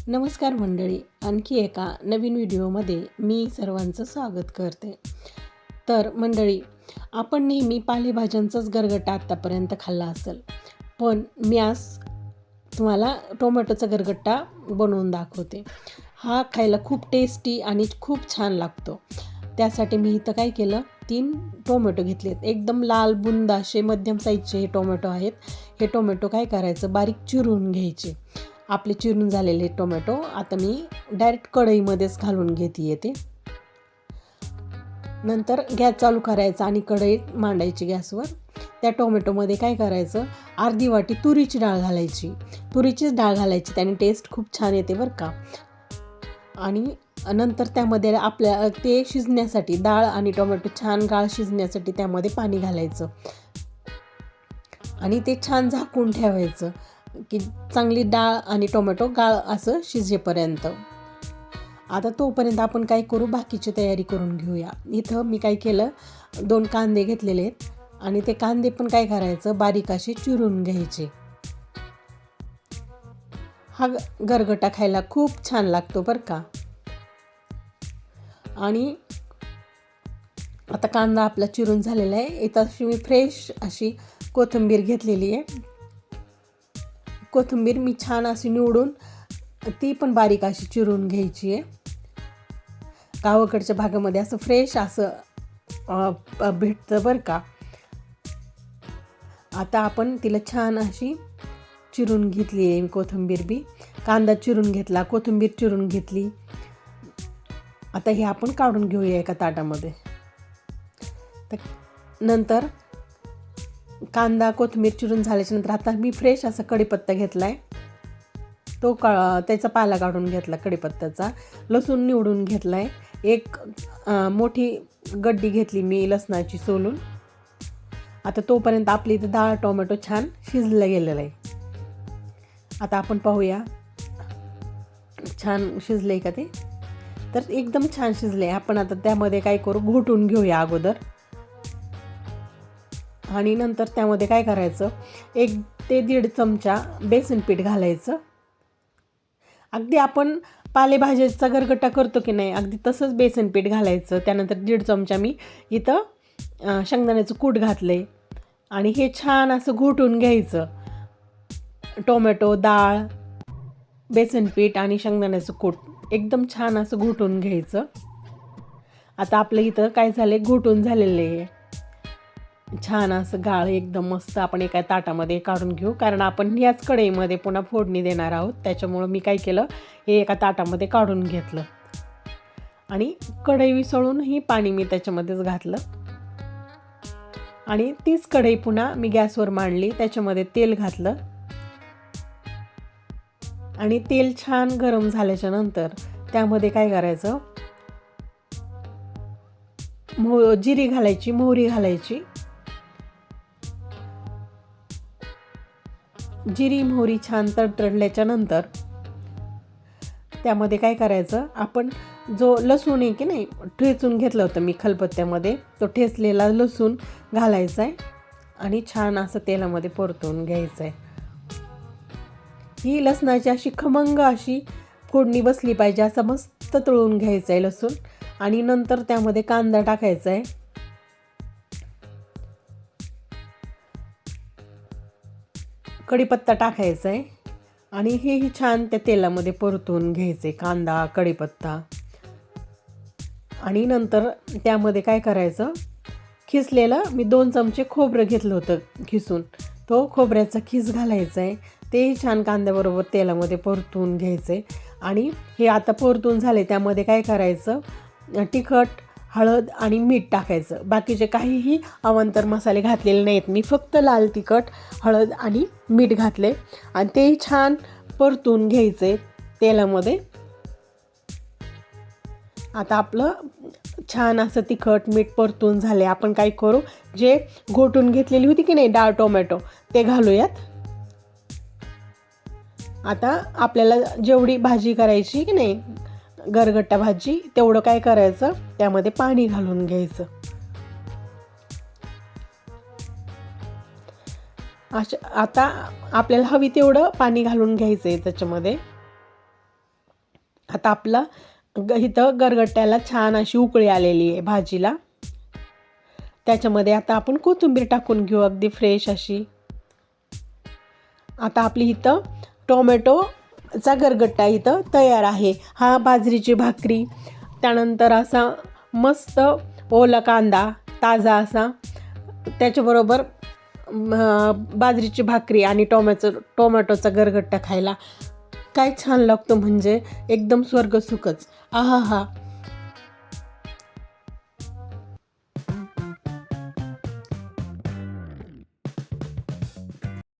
नमस्कार मंडळी, आणखी एका नवीन व्हिडिओमध्ये मी सर्वांचं स्वागत करते. तर मंडळी, आपण नेहमी पालेभाज्यांचाच गरगटा आत्तापर्यंत खाल्ला असेल, पण मी आज तुम्हाला टोमॅटोचा गरगट्टा बनवून दाखवते. हा खायला खूप टेस्टी आणि खूप छान लागतो. त्यासाठी मी इथं काय केलं, 3 टोमॅटो घेतलेत. एकदम लाल बुंद असे मध्यम साईजचे हे टोमॅटो आहेत. हे टोमॅटो काय करायचं, बारीक चिरून घ्यायचे. आपले चिरून झालेले टोमॅटो आता मी डायरेक्ट कढईमध्येच घालून घेते येते. नंतर गॅस चालू करायचा आणि कढई मांडायची गॅसवर. त्या टोमॅटोमध्ये काय करायचं, अर्धी वाटी तुरीची डाळ घालायची. तुरीचीच डाळ घालायची, त्याने टेस्ट खूप छान येते बरं का. आणि नंतर त्यामध्ये आपल्या ते शिजण्यासाठी, डाळ आणि टोमॅटो छान गाळ शिजण्यासाठी त्यामध्ये पाणी घालायचं आणि ते छान झाकून ठेवायचं की चांगली डाळ आणि टोमॅटो गाळ असं शिजेपर्यंत. आता तोपर्यंत आपण काय करू, बाकीची तयारी करून घेऊया. इथं मी काय केलं, 2 कांदे घेतलेले आहेत आणि ते कांदे पण काय करायचं, बारीक असे चिरून घ्यायचे. हा गरगटा खायला खूप छान लागतो बरं का. आणि आता कांदा आपला चिरून झालेला आहे. इथं अशी मी फ्रेश अशी कोथिंबीर घेतलेली आहे. कोथिंबीर मी छान अशी निवडून ती पण बारीक अशी चिरून घ्यायची आहे. गावाकडच्या भागामध्ये असं फ्रेश असं भेटतं बरं का. आता आपण तिला छान अशी चिरून घेतली आहे कोथिंबीर बी. कांदा चिरून घेतला, कोथिंबीर चिरून घेतली. आता हे आपण काढून घेऊया एका ताटामध्ये. तर नंतर कांदा कोथिंबीर चिरून झाल्याच्यानंतर आता मी फ्रेश असा कढीपत्ता घेतला आहे. तो त्याचा पाला काढून घेतला कढीपत्त्याचा. लसूण निवडून घेतला आहे. एक मोठी गड्डी घेतली मी लसणाची सोलून. आता तोपर्यंत आपली इथं डाळ टोमॅटो छान शिजलं गेलेलं आहे. आता आपण पाहूया छान शिजलं आहे का ते. तर एकदम छान शिजलं आहे. आपण आता त्यामध्ये काय करू, घोटून घेऊया अगोदर. आणि नंतर त्यामध्ये काय करायचं, 1 ते 1.5 चमचा बेसन पीठ घालायचं. अगदी आपण पालेभाज्याचा गरगटा करतो की नाही, अगदी तसंच बेसन पीठ घालायचं. त्यानंतर 1.5 चमचा मी इथं शेंगदाण्याचं कूट घातले आणि हे छान असं घोटून घ्यायचं. टोमॅटो, डाळ, बेसन पीठ आणि शेंगदाण्याचं कूट एकदम छान असं घोटून घ्यायचं. आता आपलं इथं काय झालं, घोटून झालेलं आहे छान असं गाळ एकदम मस्त. आपण एका ताटामध्ये काढून घेऊ, कारण आपण याच कढईमध्ये पुन्हा फोडणी देणार आहोत. त्याच्यामुळं मी काय केलं, हे एका ताटामध्ये काढून घेतलं आणि कढई विसळूनही पाणी मी त्याच्यामध्येच घातलं. आणि तीच कढई पुन्हा मी गॅसवर मांडली, त्याच्यामध्ये तेल घातलं आणि तेल छान गरम झाल्याच्या नंतर त्यामध्ये काय करायचं, जिरी घालायची, मोहरी घालायची. जिरी मोहरी छान तडतडल्याच्या नंतर त्यामध्ये काय करायचं, आपण जो लसूण आहे की नाही ठेचून घेतलं होतं मी खलबत्त्यामध्ये, तो ठेचलेला लसूण घालायचा आहे आणि छान असं तेलामध्ये परतून घ्यायचं आहे. ही लसणाची अशी खमंग अशी फोडणी बसली पाहिजे, असं मस्त तळून घ्यायचं आहे लसूण. आणि नंतर त्यामध्ये कांदा टाकायचा आहे. कढीपत्ता टाकायचा आहे आणि हेही छान त्या तेलामध्ये परतून घ्यायचे, कांदा कढीपत्ता. आणि नंतर त्यामध्ये काय करायचं, खिसलेलं मी 2 चमचे खोबरं घेतलं होतं खिसून, तो खोबऱ्याचा खीस घालायचा आहे. तेही छान कांद्याबरोबर तेलामध्ये परतून घ्यायचं आहे. आणि हे आता परतून झाले, त्यामध्ये काय करायचं, तिखट, हळद आणि मीठ टाकायचं. बाकीचे काहीही अवांतर मसाले घातलेले नाहीत मी, फक्त लाल तिखट, हळद आणि मीठ घातले आणि तेही छान परतून घ्यायचे तेलामध्ये. आता आपलं छान असं तिखट मीठ परतून झाले. आपण काय करू, जे घोटून घेतलेली होती की नाही डाळ टोमॅटो, ते घालूयात. आता आपल्याला जेवढी भाजी करायची की नाही, गरगट्टा भाजी, तेवढं काय करायचं, त्यामध्ये पाणी घालून घ्यायचं. आता आपल्याला हवी तेवढं पाणी घालून घ्यायचं आहे त्याच्यामध्ये. आता आपलं इथं गरगट्ट्याला छान अशी उकळी आलेली आहे भाजीला. त्याच्यामध्ये आता आपण कोथिंबीर टाकून घेऊ अगदी फ्रेश अशी. आता आपली इथं टोमॅटोचा गरगट्टा इथं तयार आहे. हा बाजरीची भाकरी, त्यानंतर असा मस्त ओला कांदा ताजा असा, त्याच्याबरोबर बाजरीची भाकरी आणि टोमॅटोचा गरगट्टा खायला काय छान लागतो, म्हणजे एकदम स्वर्ग सुखच. आहा हा.